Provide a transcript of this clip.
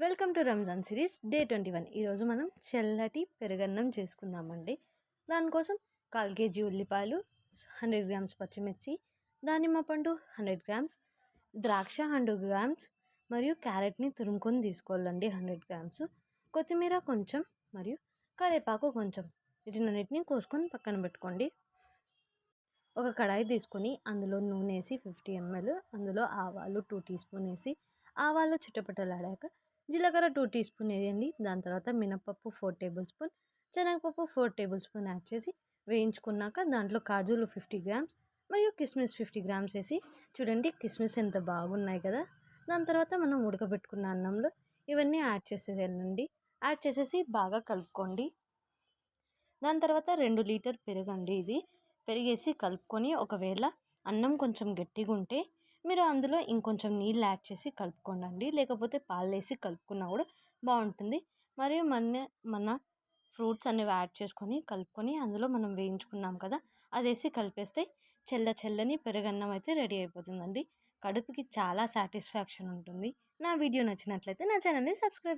Welcome to Ramzan series day 21. ఈరోజు మనం చల్లటి పెరుగన్నం చేసుకుందామండి. దానికోసం 1/4 కేజీ ఉల్లిపాయలు, 100 గ్రామ్స్ పచ్చిమిర్చి, దానిమ్మ పండు 100 గ్రామ్స్, ద్రాక్ష 100 గ్రామ్స్ మరియు క్యారెట్ని తురుముకొని తీసుకోవాలండి 100 గ్రామ్స్, కొత్తిమీర కొంచెం మరియు కరివేపాకు కొంచెం. వీటినన్నిటిని కోసుకొని పక్కన పెట్టుకోండి. ఒక కడాయి తీసుకొని అందులో నూనె వేసి 50 ml, అందులో ఆవాలు 2 టీ స్పూన్ వేసి ఆవాలు చిటపటలాడాక జీలకర్ర 2 టీ స్పూన్ వేయండి. దాని తర్వాత మినపప్పు 4 టేబుల్ స్పూన్, శనగపప్పు 4 టేబుల్ స్పూన్ యాడ్ చేసి వేయించుకున్నాక దాంట్లో కాజులు 50 గ్రామ్స్ మరియు కిస్మిస్ 50 గ్రామ్స్ వేసి చూడండి, కిస్మిస్ ఎంత బాగున్నాయి కదా. దాని తర్వాత మనం ఉడకబెట్టుకున్న అన్నంలో ఇవన్నీ యాడ్ చేసేసేయండి. యాడ్ చేసేసి బాగా కలుపుకోండి. దాని తర్వాత 2 లీటర్ పెరుగండి, ఇది పెరిగేసి కలుపుకొని, ఒకవేళ అన్నం కొంచెం గట్టిగా ఉంటే మీరు అందులో ఇంకొంచెం నీళ్ళు యాడ్ చేసి కలుపుకోండి, లేకపోతే పాలు వేసి కలుపుకున్నా కూడా బాగుంటుంది. మరియు మన ఫ్రూట్స్ అనేవి యాడ్ చేసుకొని కలుపుకొని అందులో మనం వేయించుకున్నాం కదా అది వేసి కలిపేస్తే చల్లని పెరుగన్నం అయితే రెడీ అయిపోతుందండి. కడుపుకి చాలా సాటిస్ఫాక్షన్ ఉంటుంది. నా వీడియో నచ్చినట్లయితే నా ఛానల్ని సబ్స్క్రైబ్